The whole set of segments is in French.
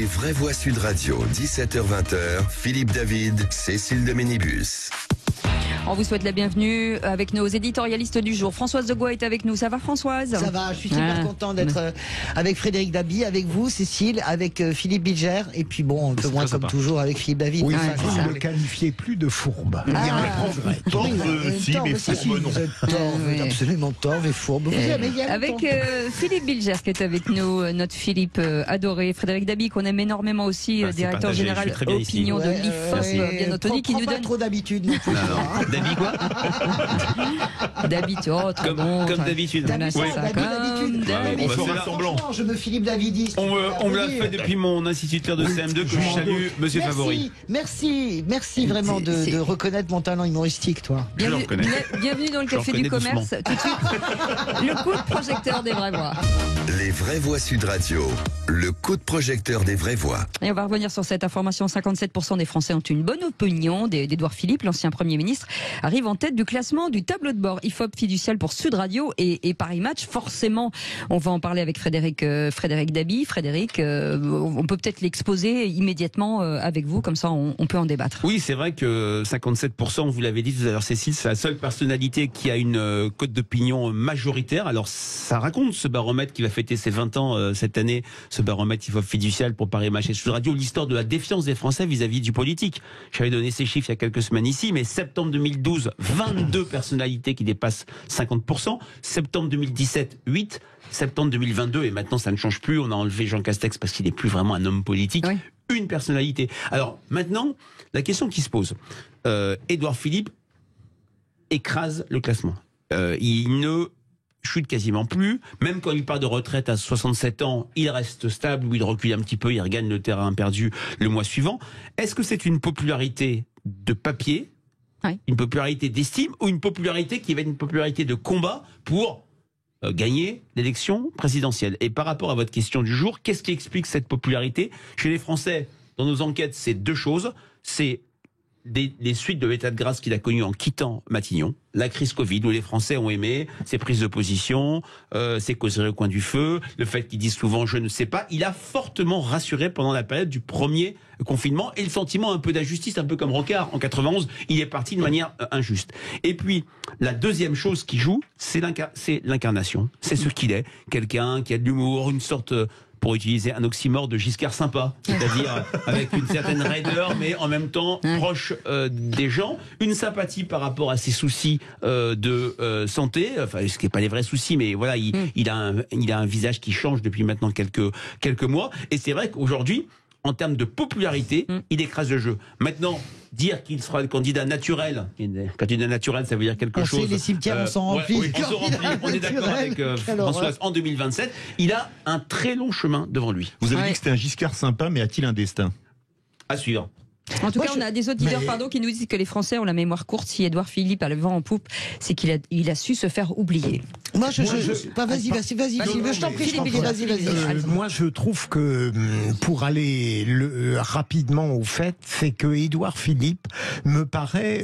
Les vraies voix Sud Radio, 17h-20h, Philippe David, Cécile de Ménibus. On vous souhaite la bienvenue avec nos éditorialistes du jour. Françoise de Gois est avec nous. Ça va, Françoise? Ça va, je suis super content d'être avec Frédéric Dabi, avec vous, Cécile, avec Philippe Bilger, et puis bon, un peu moins comme toujours avec Philippe David. Oui, vous ne le qualifiez plus de fourbe. Il y a un progrès. Torve, mais fourbe, non. Vous êtes torve, absolument torve et fourbe. Avec Philippe Bilger qui est avec nous, notre Philippe adoré. Frédéric Dabi qu'on aime énormément aussi, directeur général opinion de l'IFOP, bien entendu, qui nous donne trop d'habitude. Dabi quoi? D'habitude, comme d'habitude. Voilà, c'est ça. Comme d'habitude. Franchement, je me Philippe Davidiste. On me l'a fait depuis mon instituteur de CM2 que je salue, monsieur Favori. Merci vraiment de reconnaître mon talent humoristique, toi. Bienvenue dans le Café du Commerce. Tout de suite, le coup de projecteur des vraies voix. Les vraies voix Sud Radio, le coup de projecteur des vraies voix. Et on va revenir sur cette information. 57% des Français ont une bonne opinion d'Édouard Philippe, l'ancien Premier ministre, arrive en tête du classement du tableau de bord IFOP fiducial pour Sud Radio et Paris Match. Forcément, on va en parler avec Frédéric Dabi. Frédéric, on peut peut-être l'exposer immédiatement avec vous, comme ça on peut en débattre. Oui, c'est vrai que 57%, vous l'avez dit tout à l'heure Cécile, c'est la seule personnalité qui a une cote d'opinion majoritaire. Alors ça raconte ce baromètre qui va fêter ses 20 ans cette année, ce baromètre IFOP fiducial pour Paris Match et Sud Radio, l'histoire de la défiance des Français vis-à-vis du politique. J'avais donné ces chiffres il y a quelques semaines ici, mais septembre 2012, 22 personnalités qui dépassent 50%. Septembre 2017, 8. Septembre 2022, et maintenant ça ne change plus, on a enlevé Jean Castex parce qu'il n'est plus vraiment un homme politique. Oui. Une personnalité. Alors maintenant, la question qui se pose, Édouard Philippe écrase le classement. Il ne chute quasiment plus. Même quand il part de retraite à 67 ans, il reste stable ou il recule un petit peu, il regagne le terrain perdu le mois suivant. Est-ce que c'est une popularité de papier, une popularité d'estime, ou une popularité qui va être une popularité de combat pour gagner l'élection présidentielle? Et par rapport à votre question du jour, qu'est-ce qui explique cette popularité chez les Français? Dans nos enquêtes, c'est deux choses. C'est les suites de l'état de grâce qu'il a connu en quittant Matignon, la crise Covid, où les Français ont aimé ses prises de position, ses causeries au coin du feu, le fait qu'il dise souvent « je ne sais pas ». Il a fortement rassuré pendant la période du premier confinement, et le sentiment un peu d'injustice, un peu comme Rocard en 91, il est parti de manière injuste. Et puis, la deuxième chose qui joue, c'est l'incarnation. C'est ce qu'il est. Quelqu'un qui a de l'humour, une sorte... pour utiliser un oxymore de Giscard sympa, c'est-à-dire avec une certaine raideur, mais en même temps proche des gens, une sympathie par rapport à ses soucis de santé, enfin ce qui n'est pas les vrais soucis, mais voilà, il a un visage qui change depuis maintenant quelques mois, et c'est vrai qu'aujourd'hui, en termes de popularité, il écrase le jeu. Maintenant, dire qu'il sera le candidat naturel, candidat naturel, ça veut dire quelque chose. Les cimetières, on s'en remplit. Oui, on est d'accord avec Françoise. En 2027, il a un très long chemin devant lui. Vous avez dit que c'était un Giscard sympa, mais a-t-il un destin? À suivre. En tout cas, on a des auditeurs qui nous disent que les Français ont la mémoire courte. Si Édouard Philippe a le vent en poupe, c'est qu'il a su se faire oublier. Vas-y, je t'en prie, vas-y. Moi, je trouve que, pour aller rapidement au fait, c'est que Édouard Philippe me paraît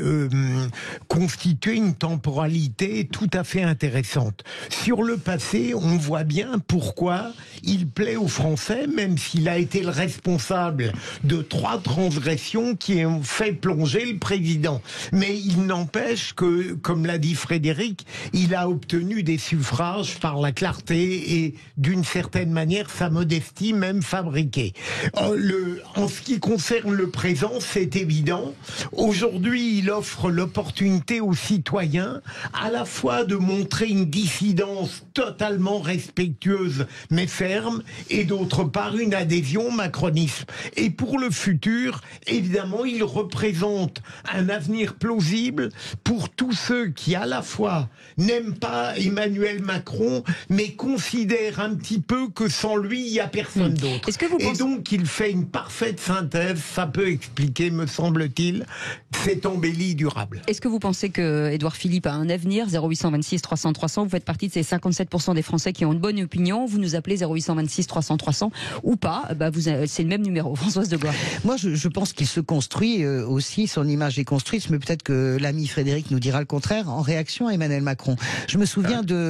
constituer une temporalité tout à fait intéressante. Sur le passé, on voit bien pourquoi il plaît aux Français, même s'il a été le responsable de 3 transgressions qui ont fait plonger le président. Mais il n'empêche que, comme l'a dit Frédéric, il a obtenu des suffrages par la clarté et d'une certaine manière sa modestie même fabriquée. En ce qui concerne le présent, c'est évident. Aujourd'hui, il offre l'opportunité aux citoyens à la fois de montrer une dissidence totalement respectueuse mais ferme, et d'autre part une adhésion au macronisme. Et pour le futur, évidemment, il représente un avenir plausible pour tous ceux qui, à la fois, n'aiment pas Emmanuel Macron, mais considèrent un petit peu que sans lui, il n'y a personne d'autre. Et donc, il fait une parfaite synthèse. Ça peut expliquer, me semble-t-il, cette embellie durable. Est-ce que vous pensez que Édouard Philippe a un avenir? 0826 300 300, vous faites partie de ces 57% des Français qui ont une bonne opinion. Vous nous appelez 0826 300 300 ou pas, c'est le même numéro. Françoise de Gois. Moi, je pense qu'il se construit aussi, son image est construite, mais peut-être que l'ami Frédéric nous dira le contraire, en réaction à Emmanuel Macron. Je me souviens de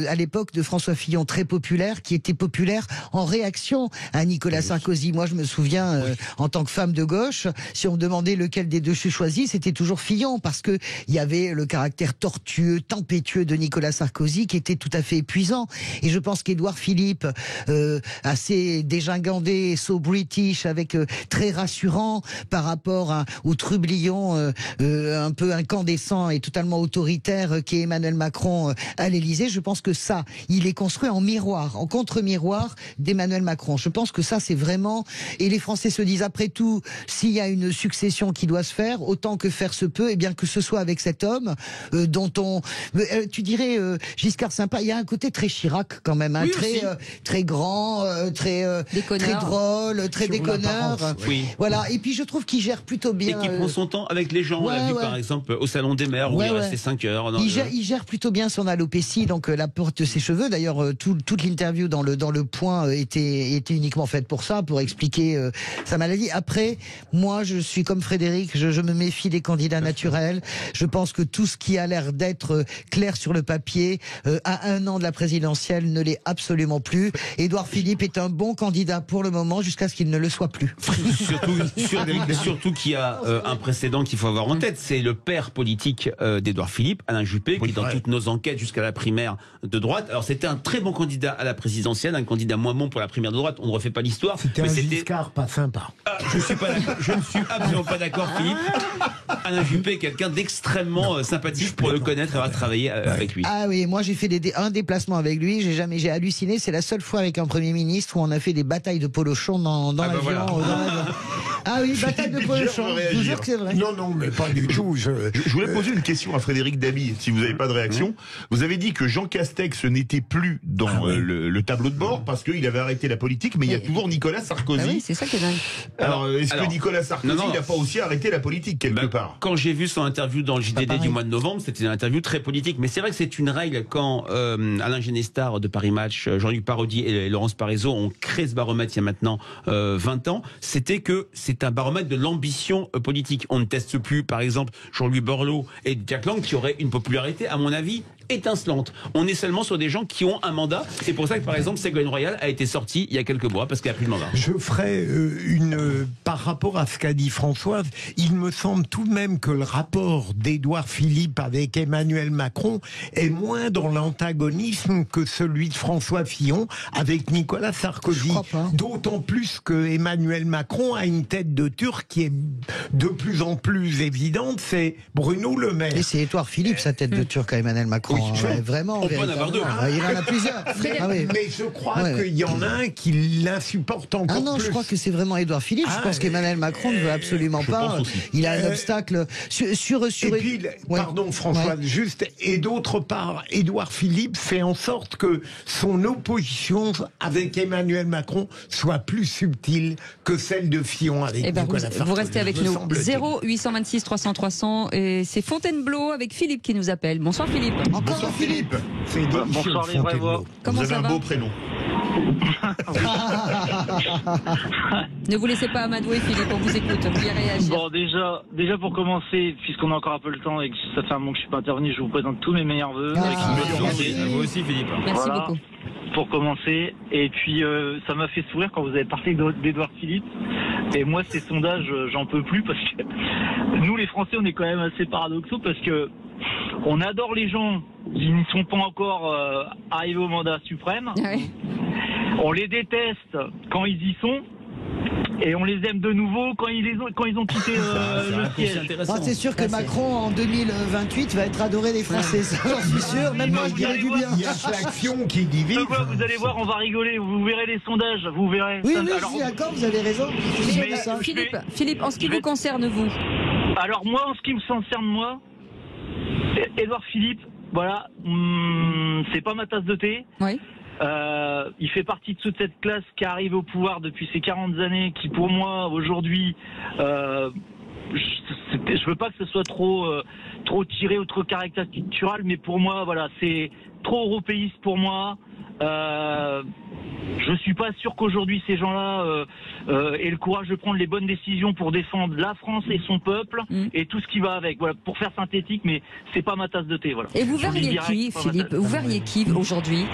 à l'époque de François Fillon, très populaire, qui était populaire en réaction à Nicolas Sarkozy. Moi, je me souviens, en tant que femme de gauche, si on me demandait lequel des deux je choisis, c'était toujours Fillon, parce que il y avait le caractère tortueux, tempétueux de Nicolas Sarkozy, qui était tout à fait épuisant. Et je pense qu'Édouard Philippe, assez dégingandé, so british, avec très rassurant par rapport au trublion un peu incandescent et totalement autoritaire qu'est Emmanuel Macron à l'Élysée, je pense que ça, il est construit en miroir, en contre-miroir d'Emmanuel Macron. Je pense que ça, c'est vraiment... Et les Français se disent, après tout, s'il y a une succession qui doit se faire, autant que faire se peut, et bien que ce soit avec cet homme dont on... tu dirais, Giscard sympa, il y a un côté très Chirac quand même, hein, très grand, très drôle, très déconneur. Oui. Voilà. Et puis je trouve qu'il gère plutôt bien. Et qui prend son temps avec les gens. On l'a vu par exemple au Salon des maires où il restait 5 heures. Il gère plutôt bien son alopécie, donc la porte de ses cheveux. D'ailleurs, toute l'interview dans le Point était uniquement faite pour ça, pour expliquer sa maladie. Après, moi, je suis comme Frédéric, je me méfie des candidats naturels. Je pense que tout ce qui a l'air d'être clair sur le papier, à 1 an de la présidentielle, ne l'est absolument plus. Édouard Philippe est un bon candidat pour le moment, jusqu'à ce qu'il ne le soit plus. Surtout qu'il y a un précédent qu'il faut avoir en tête, c'est le père politique d'Édouard Philippe, Alain Juppé, qui dans toutes nos enquêtes jusqu'à la primaire de droite, alors c'était un très bon candidat à la présidentielle, un candidat moins bon pour la primaire de droite, on ne refait pas l'histoire. C'était un Giscard pas sympa. Je ne suis absolument pas d'accord, Philippe. Alain Juppé est quelqu'un d'extrêmement sympathique pour le connaître et avoir travaillé avec lui. Ah oui, moi j'ai fait un déplacement avec lui, j'ai halluciné, c'est la seule fois avec un Premier ministre où on a fait des batailles de polochon dans l'avion. Voilà. Ah oui, bataille de polochon, je vous jure que c'est vrai. Non, mais pas du tout. Je voulais poser une question à Frédéric Dabi, si vous n'avez pas de réaction. Vous avez dit que Jean Castex n'était plus dans le tableau de bord parce qu'il avait arrêté la politique, mais il y a toujours Nicolas Sarkozy. Ah oui, c'est ça qui est dingue. Alors, est-ce que Nicolas Sarkozy n'a pas aussi arrêté la politique quelque part? Quand j'ai vu son interview dans le JDD du mois de novembre, c'était une interview très politique. Mais c'est vrai que c'est une règle quand Alain Genestar de Paris Match, Jean-Luc Parodi et Laurence Parisot ont créé ce baromètre il y a maintenant 20 ans, c'était que c'est un baromètre de l'ambition politique. On ne teste plus, par exemple, Jean-Louis Borloo et Jack Lang qui auraient une popularité, à mon avis, étincelante. On est seulement sur des gens qui ont un mandat. C'est pour ça que, par exemple, Ségolène Royal a été sortie il y a quelques mois parce qu'elle a pris le mandat. Je ferai par rapport à ce qu'a dit Françoise, il me semble tout de même que le rapport d'Édouard Philippe avec Emmanuel Macron est moins dans l'antagonisme que celui de François Fillon avec Nicolas Sarkozy. D'autant plus que Emmanuel Macron a une tête de Turc qui est de plus en plus évidente, c'est Bruno Le Maire. Et c'est Édouard Philippe, sa tête de Turc à Emmanuel Macron. Oui, vraiment. On peut en avoir deux. Il en a plusieurs. Mais je crois qu'il y en a un qui l'insupporte encore plus. Ah non, je crois que c'est vraiment Édouard Philippe. Je pense qu'Emmanuel Macron ne veut absolument pas. Il a un obstacle sur. Et puis, pardon François, juste, et d'autre part, Édouard Philippe fait en sorte que son opposition avec Emmanuel Macron soit plus subtile que celle de Fillon avec Nicolas Sarkozy. Vous restez avec nous. 0826 300 300 et c'est Fontainebleau avec Philippe qui nous appelle. Bonsoir Philippe. Bonsoir Philippe. Bonsoir les vrais voix. Comment vous avez ça un va? beau prénom. Ne vous laissez pas amadouer Philippe, on vous écoute, vous voulez réagir. Bon, déjà pour commencer, puisqu'on a encore un peu le temps et que ça fait un moment que je suis pas intervenu, je vous présente tous mes meilleurs vœux. Vous aussi, Philippe. Merci voilà, beaucoup. pour commencer. Et puis ça m'a fait sourire quand vous avez parlé d'Édouard Philippe. Et moi, ces sondages, j'en peux plus parce que nous, les Français, on est quand même assez paradoxaux parce que on adore les gens qui n'y sont pas encore arrivés au mandat suprême. Ouais. On les déteste quand ils y sont. Et on les aime de nouveau quand ils ont quitté le siège. C'est sûr que Macron en 2028 va être adoré des Français, ça j'en suis sûr. Même moi je dirais du bien. Il y a l'action qui divise. Vous allez voir, on va rigoler. Vous verrez les sondages, vous verrez. Oui, je suis d'accord, vous avez raison. Philippe, en ce qui vous concerne, vous. Alors moi, en ce qui me concerne, moi, Édouard Philippe, voilà, c'est pas ma tasse de thé. Oui. Il fait partie de toute cette classe qui arrive au pouvoir depuis ces 40 années, qui pour moi aujourd'hui, je veux pas que ce soit trop tiré ou trop caricatural, mais pour moi voilà, c'est trop européiste pour moi. Je suis pas sûr qu'aujourd'hui ces gens-là aient le courage de prendre les bonnes décisions pour défendre la France et son peuple et tout ce qui va avec. Voilà, pour faire synthétique, mais c'est pas ma tasse de thé. Voilà. Et vous verriez qui, Philippe? Vous verriez qui aujourd'hui?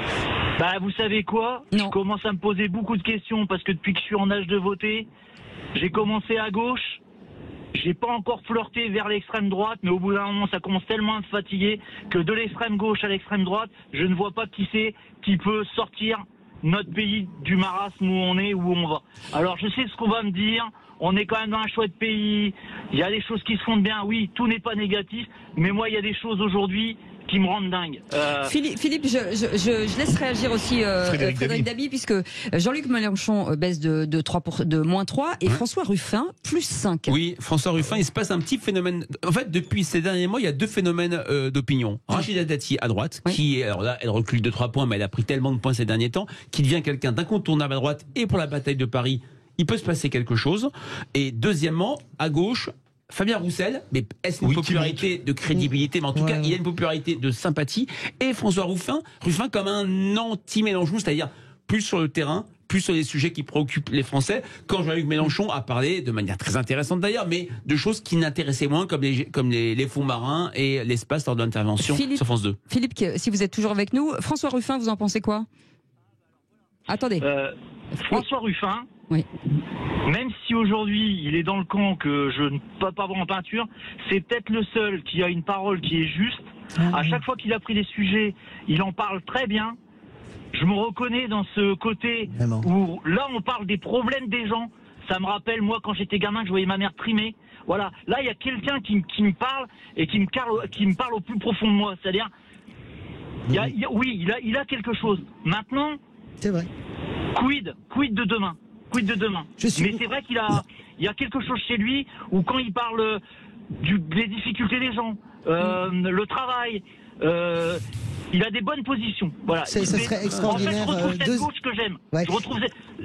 Bah, vous savez quoi? Je commence à me poser beaucoup de questions parce que depuis que je suis en âge de voter, j'ai commencé à gauche. J'ai pas encore flirté vers l'extrême droite, mais au bout d'un moment, ça commence tellement à me fatiguer que de l'extrême gauche à l'extrême droite, je ne vois pas qui c'est qui peut sortir notre pays du marasme où on est, où on va. Alors, je sais ce qu'on va me dire. On est quand même dans un chouette pays. Il y a des choses qui se font bien. Oui, tout n'est pas négatif. Mais moi, il y a des choses aujourd'hui qui me rendent dingue. Philippe, je laisse réagir aussi Frédéric Dabi, puisque Jean-Luc Mélenchon baisse de -3 et François Ruffin +5. Oui, François Ruffin, il se passe un petit phénomène. En fait, depuis ces derniers mois, il y a deux phénomènes d'opinion. Rachida Dati à droite, qui, alors là, elle recule de 3 points, mais elle a pris tellement de points ces derniers temps, qui devient quelqu'un d'incontournable à droite, et pour la bataille de Paris, il peut se passer quelque chose. Et deuxièmement, à gauche, Fabien Roussel, mais est-ce une popularité de crédibilité, mais en tout cas, il a une popularité de sympathie. Et François Ruffin comme un anti-Mélenchon, c'est-à-dire plus sur le terrain, plus sur les sujets qui préoccupent les Français. Quand Jean-Luc Mélenchon a parlé, de manière très intéressante d'ailleurs, mais de choses qui n'intéressaient moins, comme les fonds marins et l'espace lors de l'intervention sur France 2. Philippe, si vous êtes toujours avec nous, François Ruffin, vous en pensez quoi? Attendez. François Ruffin, oui. Même si aujourd'hui il est dans le camp que je ne peux pas voir en peinture, c'est peut-être le seul qui a une parole qui est juste. À chaque fois qu'il a pris des sujets, il en parle très bien. Je me reconnais dans ce côté où là on parle des problèmes des gens. Ça me rappelle moi quand j'étais gamin que je voyais ma mère trimer. Voilà, là il y a quelqu'un qui me parle et qui me parle au plus profond de moi. C'est-à-dire, il a quelque chose. Maintenant, c'est vrai. Quid de demain? Mais c'est vrai qu'il y a quelque chose chez lui où quand il parle des difficultés des gens, le travail, il a des bonnes positions. Voilà. Ça serait extraordinaire. En fait, je retrouve cette gauche que j'aime. Je retrouve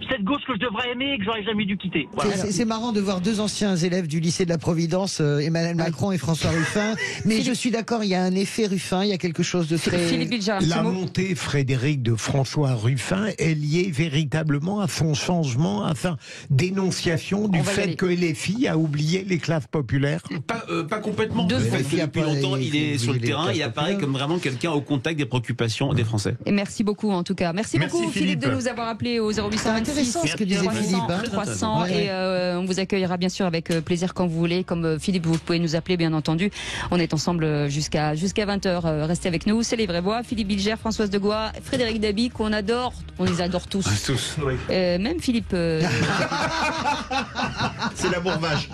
cette gauche que je devrais aimer et que j'aurais jamais dû quitter. Voilà. C'est marrant de voir deux anciens élèves du lycée de la Providence, Emmanuel Macron et François Ruffin. Mais je suis d'accord, il y a un effet Ruffin, il y a quelque chose de très... La montée, Frédéric, de François Ruffin est liée véritablement à son changement, à sa dénonciation du fait que LFI a oublié les classes populaires. Pas complètement. Depuis longtemps, il est sur le terrain, il apparaît comme vraiment quelqu'un au contact des préoccupations des Français. Et merci beaucoup en tout cas. Merci beaucoup Philippe de nous avoir appelé au 0826 ce que disait Philippe, 300 et on vous accueillera bien sûr avec plaisir quand vous voulez. Comme Philippe, vous pouvez nous appeler bien entendu. On est ensemble jusqu'à 20h. Restez avec nous. C'est les vraies voix. Philippe Bilger, Françoise Degois, Frédéric Dabi qu'on adore. On les adore tous. Tous. Même Philippe. C'est l'amour vache.